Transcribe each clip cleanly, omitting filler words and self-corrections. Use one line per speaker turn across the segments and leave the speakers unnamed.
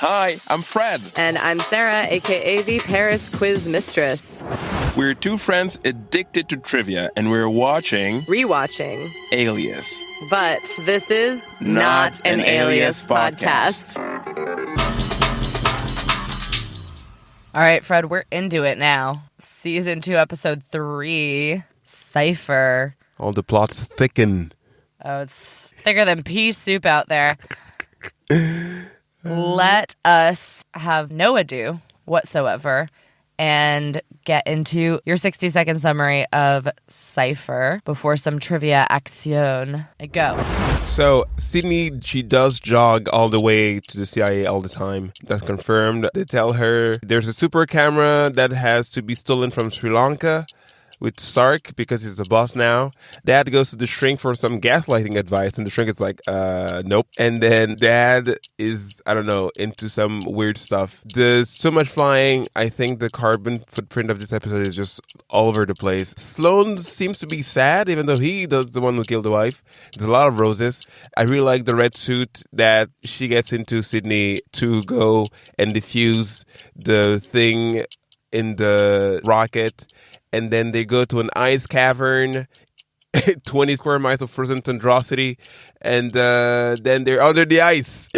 Hi, I'm Fred.
And I'm Sarah, a.k.a. the Paris Quiz Mistress.
We're two friends addicted to trivia, and we're
rewatching
Alias.
But this is not an Alias podcast. All right, Fred, we're into it now. Season 2, Episode 3, Cypher.
All the plots thicken.
Oh, it's thicker than pea soup out there. Let us have no ado whatsoever and get into your 60-second summary of Cypher before some trivia action. Go.
So, Sydney, she does jog all the way to the CIA all the time. That's confirmed. They tell her there's a super camera that has to be stolen from Sri Lanka with Sark because he's the boss now. Dad goes to the shrink for some gaslighting advice, and the shrink is like, nope. And then Dad is, I don't know, into some weird stuff. There's so much flying. I think the carbon footprint of this episode is just all over the place. Sloan seems to be sad, even though he does the one who killed the wife. There's a lot of roses. I really like the red suit that she gets into Sydney to go and defuse the thing in the rocket. And then they go to an ice cavern, 20 square miles of frozen tundrosity, and then they're under the ice.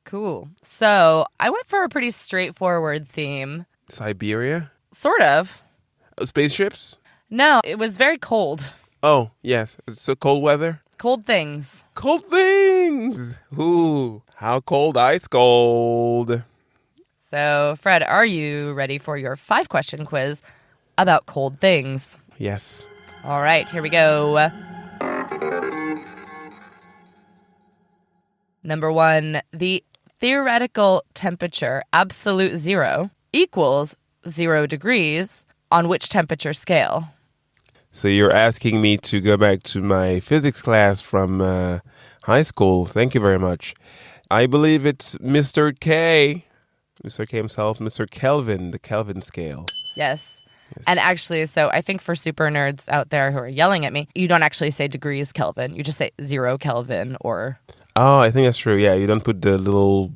Cool. So I went for a pretty straightforward theme.
Siberia?
Sort of.
Spaceships?
No, it was very cold.
Oh, yes. So cold weather?
Cold things.
Cold things! Ooh, how cold? Ice cold.
So, Fred, are you ready for your 5-question quiz about cold things?
Yes.
All right, here we go. Number 1, the theoretical temperature, absolute zero, equals 0 degrees on which temperature scale?
So you're asking me to go back to my physics class from high school. Thank you very much. I believe it's Mr. K. Mr. K himself, Mr. Kelvin, the Kelvin scale.
Yes. And actually, so I think for super nerds out there who are yelling at me, you don't actually say degrees Kelvin. You just say 0 Kelvin or...
Oh, I think that's true. Yeah, you don't put the little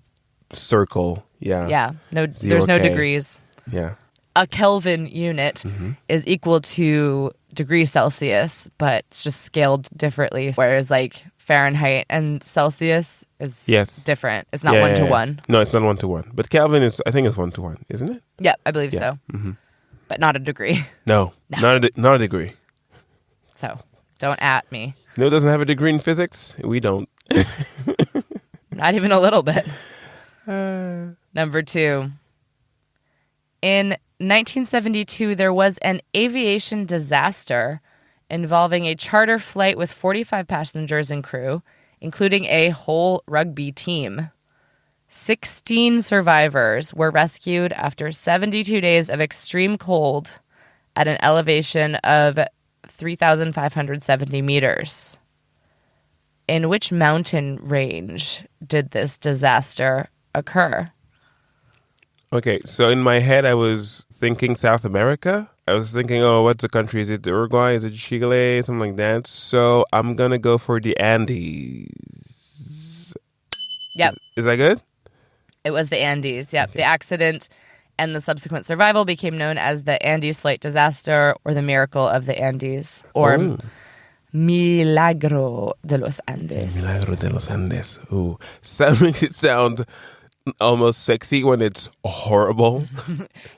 circle. Yeah.
Yeah. No, there's no degrees.
Yeah.
A Kelvin unit is equal to degrees Celsius, but it's just scaled differently. Whereas like Fahrenheit and Celsius is different. It's not 1-to-1.
No, it's not 1-to-1. But Kelvin is, I think it's 1-to-1, isn't it?
Yeah, I believe so.
Mm-hmm.
But not a degree.
No. Not a degree.
So don't at me.
No, it doesn't have a degree in physics. We don't.
Not even a little bit. Number 2. In 1972, there was an aviation disaster involving a charter flight with 45 passengers and crew, including a whole rugby team. 16 survivors were rescued after 72 days of extreme cold at an elevation of 3,570 meters. In which mountain range did this disaster occur?
Okay, so in my head, I was thinking South America. I was thinking, oh, what's the country? Is it Uruguay? Is it Chile? Something like that. So I'm going to go for the Andes.
Yep.
Is that good?
It was the Andes, yep. Okay. The accident and the subsequent survival became known as the Andes Flight Disaster or the Miracle of the Andes or Milagro de los Andes.
Milagro de los Andes. Ooh. So that makes it sound almost sexy when it's horrible.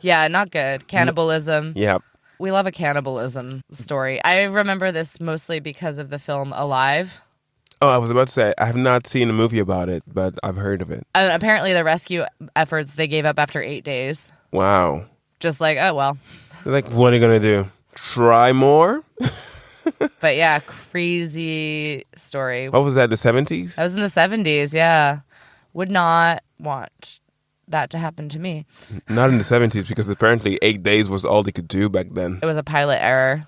Yeah, not good. Cannibalism.
Yeah.
We love a cannibalism story. I remember this mostly because of the film Alive.
Oh, I was about to say, I have not seen a movie about it, but I've heard of it.
Apparently the rescue efforts, they gave up after 8 days.
Wow.
Just like, oh, well.
They're like, what are you going to do? Try more?
But yeah, crazy story.
What was that, the 70s?
That was in the 70s, yeah. Would not want that to happen to me.
Not in the 70s, because apparently 8 days was all they could do back then.
It was a pilot error.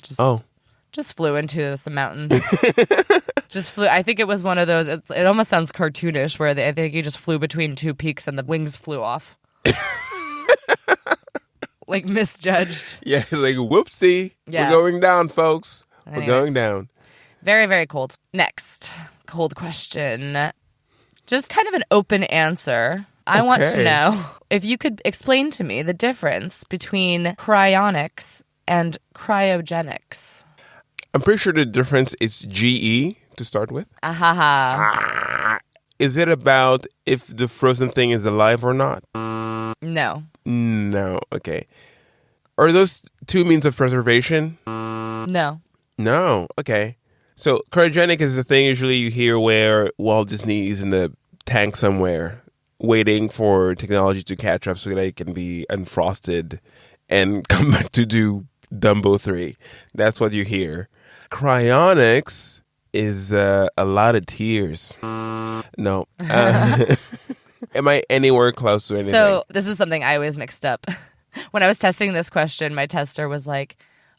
Just flew into some mountains. Just flew. I think it was one of those, it almost sounds cartoonish, where I think he just flew between 2 peaks and the wings flew off. Like misjudged.
Yeah, like whoopsie. Yeah. We're going down, folks. Anyways, we're going down.
Very, very cold. Next, cold question. Just kind of an open answer. I want to
Okay.
know if you could explain to me the difference between cryonics and cryogenics.
I'm pretty sure the difference is GE to start with.
Ahaha.
Is it about if the frozen thing is alive or not?
No.
No. Okay. Are those two means of preservation?
No.
No. Okay. So cryogenic is the thing usually you hear where Walt Disney is in the tank somewhere waiting for technology to catch up so that it can be unfrosted and come back to do Dumbo 3. That's what you hear. Cryonics is a lot of tears. No. Am I anywhere close to anything?
So this was something I always mixed up. When I was testing this question, my tester was like,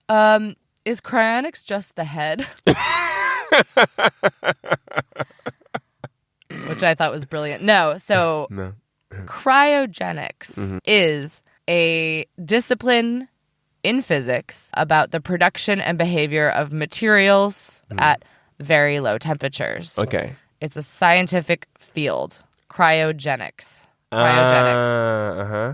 is cryonics just the head? Which I thought was brilliant. No, so
No.
cryogenics is a discipline in physics about the production and behavior of materials at very low temperatures.
Okay.
It's a scientific field. Cryogenics. Cryogenics.
Uh-huh.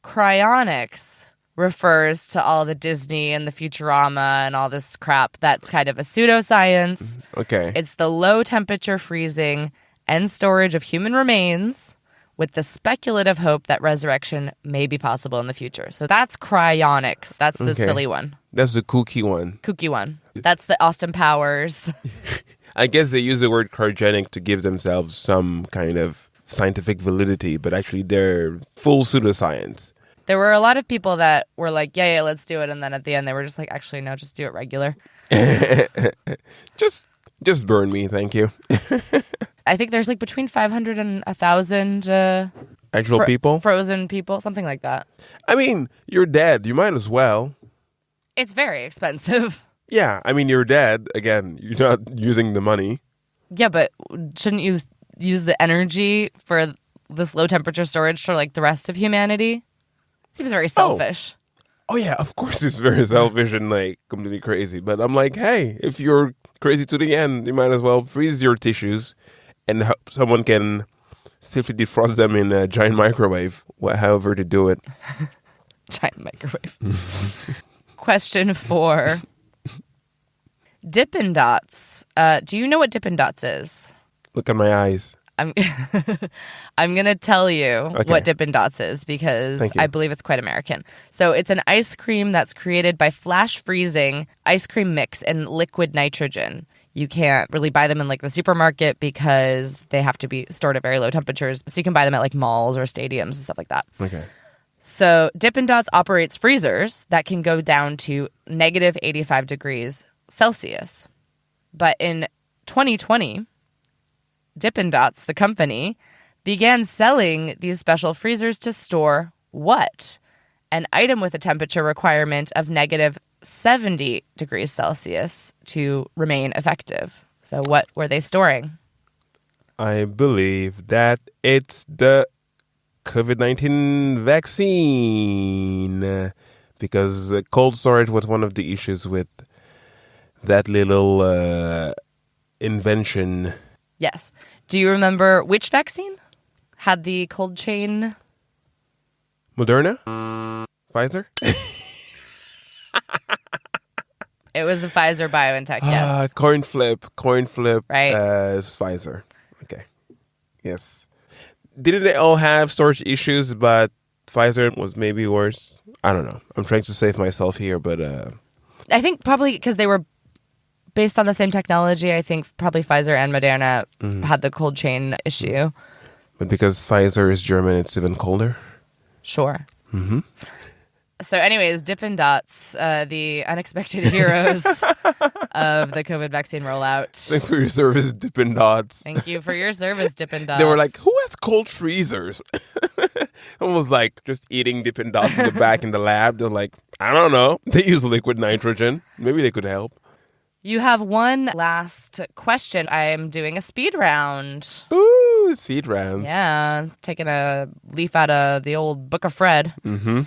Cryonics refers to all the Disney and the Futurama and all this crap. That's kind of a pseudoscience.
Okay.
It's the low temperature freezing and storage of human remains with the speculative hope that resurrection may be possible in the future. So that's cryonics. That's the
Okay.
silly one.
That's the kooky one.
Kooky one. That's the Austin Powers.
I guess they use the word cryogenic to give themselves some kind of scientific validity, but actually they're full pseudoscience.
There were a lot of people that were like, yeah, let's do it. And then at the end, they were just like, actually, no, just do it regular.
Just burn me, thank you.
I think there's like between 500 and 1,000
Actual people?
frozen people, something like that.
I mean, you're dead. You might as well.
It's very expensive.
Yeah, I mean, you're dead. Again, you're not using the money.
Yeah, but shouldn't you use the energy for this low temperature storage for like the rest of humanity? Seems very selfish.
Oh, yeah, of course it's very selfish and like completely crazy. But I'm like, hey, if you're crazy to the end, you might as well freeze your tissues and someone can safely defrost them in a giant microwave, however to do it.
Giant microwave. Question 4. Dippin' Dots. Do you know what Dippin' Dots is?
Look at my eyes.
I'm I'm going to tell you
Okay.
what Dippin' Dots is because
Thank you.
I believe it's quite American. So it's an ice cream that's created by flash freezing ice cream mix in liquid nitrogen. You can't really buy them in like the supermarket because they have to be stored at very low temperatures. So you can buy them at like malls or stadiums and stuff like that.
Okay.
So Dippin' Dots operates freezers that can go down to negative 85 degrees Celsius. But in 2020, Dippin' Dots, the company, began selling these special freezers to store what? An item with a temperature requirement of negative 70 degrees Celsius to remain effective. So what were they storing?
I believe that it's the COVID-19 vaccine because cold storage was one of the issues with that little invention.
Yes. Do you remember which vaccine had the cold chain?
Moderna? Pfizer?
It was the Pfizer BioNTech, yes.
Coin flip.
Right.
Pfizer. Okay. Yes. Didn't they all have storage issues, but Pfizer was maybe worse? I don't know. I'm trying to save myself here, but...
I think probably because they were based on the same technology. I think probably Pfizer and Moderna had the cold chain issue.
But because Pfizer is German, it's even colder.
Sure. Mm-hmm. So anyways, Dippin' Dots, the unexpected heroes of the COVID vaccine rollout.
Thank you for your service, Dippin' Dots.
Thank you for your service, Dippin' Dots.
They were like, who has cold freezers? Almost like just eating Dippin' Dots in the back in the lab. They're like, I don't know. They use liquid nitrogen. Maybe they could help.
You have one last question. I am doing a speed round.
Ooh, speed rounds.
Yeah, taking a leaf out of the old Book of Fred. Mm-hmm.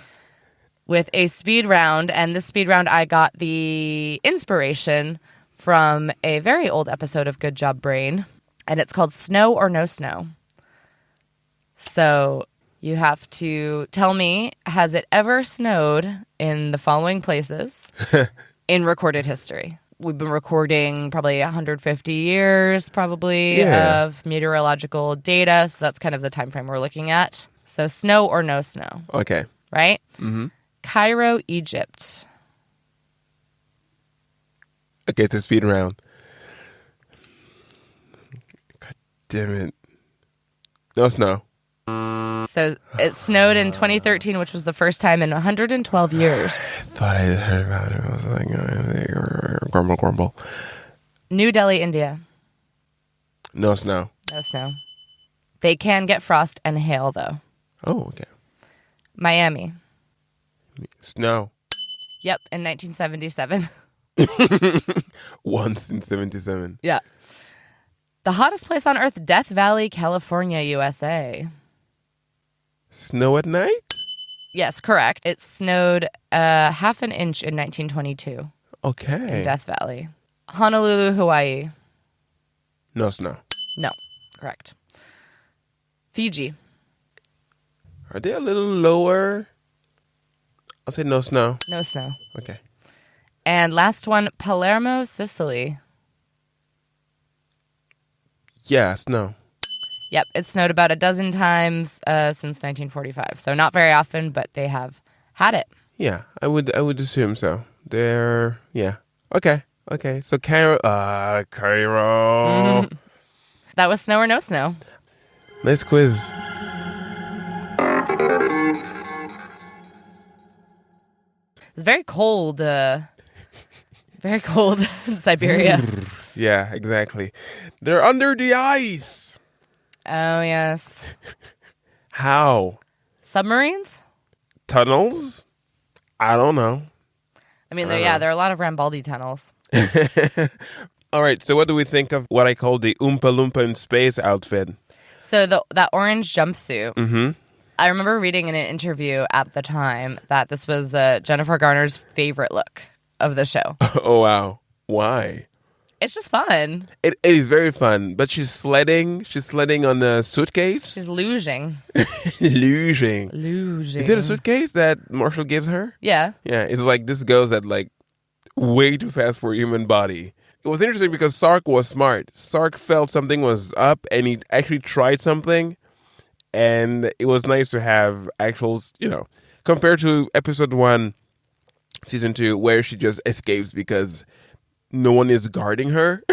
With a speed round. And this speed round, I got the inspiration from a very old episode of Good Job Brain. And it's called Snow or No Snow. So you have to tell me, has it ever snowed in the following places in recorded history? We've been recording probably 150 years of meteorological data. So that's kind of the time frame we're looking at. So snow or no snow.
Okay.
Right?
Mm-hmm.
Cairo, Egypt.
Okay, to speed round. God damn it. No snow.
So it snowed in 2013, which was the first time in 112 years.
Thought I heard about it. I was like, grumble, grumble.
New Delhi, India.
No snow.
No snow. They can get frost and hail, though.
Oh, okay.
Miami.
Snow.
Yep, in 1977.
Once in 77.
Yeah. The hottest place on Earth, Death Valley, California, USA.
Snow at night?
Yes, correct. It snowed half an inch in 1922
Okay.
in Death Valley. Honolulu, Hawaii.
No snow.
No, correct. Fiji.
Are they a little lower? I'll say no snow.
No snow.
Okay.
And last one, Palermo, Sicily.
Yeah, snow.
Yep, it snowed about a dozen times since 1945. So not very often, but they have had it.
Yeah, I would assume so. They're Okay. So Cairo.
Mm-hmm. That was snow or no snow.
Nice quiz.
It's very cold. Very cold in Siberia.
Yeah, exactly. They're under the ice.
Oh, yes.
How?
Submarines?
Tunnels? I don't know.
I mean, there are a lot of Rambaldi tunnels.
All right, so what do we think of what I call the Oompa Loompa in space outfit?
So that orange jumpsuit,
Mm-hmm.
I remember reading in an interview at the time that this was Jennifer Garner's favorite look of the show.
Oh, wow. Why?
It's just fun.
It is very fun, but she's sledding. She's sledding on a suitcase.
She's luging.
Luging. Is it a suitcase that Marshall gives her?
Yeah.
Yeah, it's like this goes at like way too fast for a human body. It was interesting because Sark was smart. Sark felt something was up and he actually tried something. And it was nice to have actuals, compared to episode 1, season 2, where she just escapes because no one is guarding her.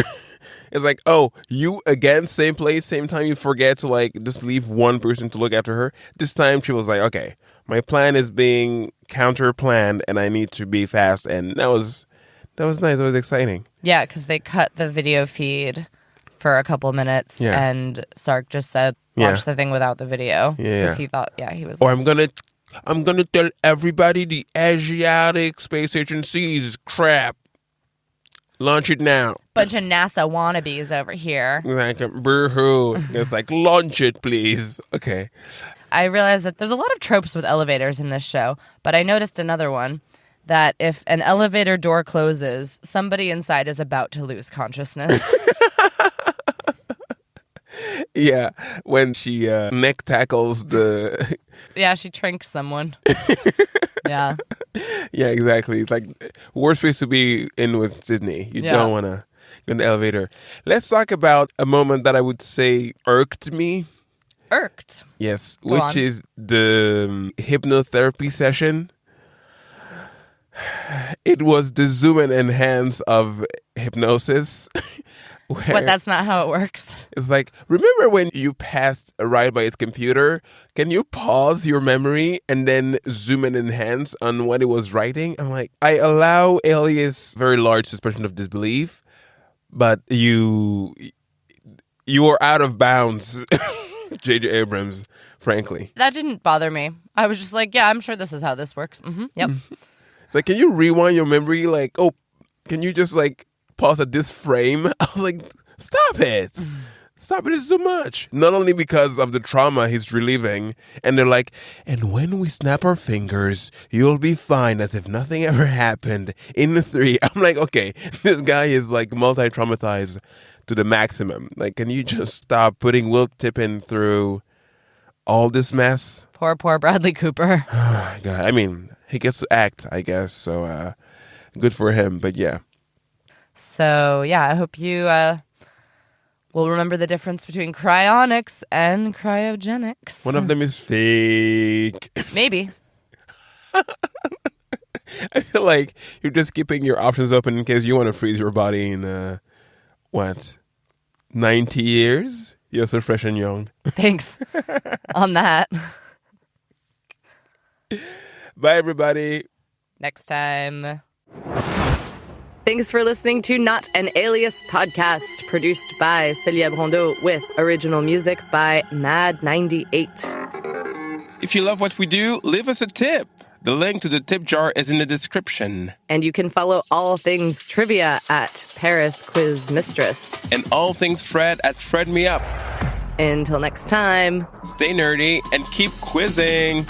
It's like, oh, you again, same place, same time, you forget to like just leave one person to look after her. This time she was like, okay, my plan is being counter-planned and I need to be fast. And that was nice. That was exciting.
Yeah, because they cut the video feed for a couple minutes and Sark just said, watch the thing without the video. Because he thought, he was...
Or I'm gonna tell everybody the Asiatic Space Agency is crap. Launch it now.
Bunch of NASA wannabes over here.
Like, boo-hoo. It's like, launch it, please. Okay.
I realized that there's a lot of tropes with elevators in this show, but I noticed another one, that if an elevator door closes, somebody inside is about to lose consciousness.
Yeah, when she neck tackles the...
Yeah, she trinked someone. Yeah.
Yeah, exactly. It's like, worst place to be in with Sydney. You don't want to go in the elevator. Let's talk about a moment that I would say irked me.
Irked?
Yes,
Go
which
on.
is the hypnotherapy session. It was the zoom and enhance of hypnosis.
But that's not how it works.
It's like, remember when you passed a ride by its computer? Can you pause your memory and then zoom and enhance on what it was writing? I'm like, I allow Alias very large suspension of disbelief, but you are out of bounds, J.J. Abrams, frankly.
That didn't bother me. I was just like, yeah, I'm sure this is how this works. Mm-hmm. Yep.
It's like, can you rewind your memory? Like, oh, can you just like pause at this frame? I was like, stop it. Stop it, it's too much. Not only because of the trauma he's reliving, and they're like, and when we snap our fingers, you'll be fine as if nothing ever happened in the 3. I'm like, okay, this guy is like multi-traumatized to the maximum. Like, can you just stop putting Will Tippin through all this mess.
Poor Bradley Cooper.
God, I mean, he gets to act, I guess. So good for him. But yeah.
So yeah, I hope you will remember the difference between cryonics and cryogenics.
One of them is fake.
Maybe.
I feel like you're just keeping your options open in case you want to freeze your body in, 90 years? You're so fresh and young.
Thanks on that.
Bye, everybody.
Next time. Thanks for listening to Not an Alias Podcast, produced by Celia Brondeau with original music by Mad98.
If you love what we do, leave us a tip. The link to the tip jar is in the description.
And you can follow all things trivia at Paris Quiz Mistress.
And all things Fred at Fred Me Up.
Until next time.
Stay nerdy and keep quizzing.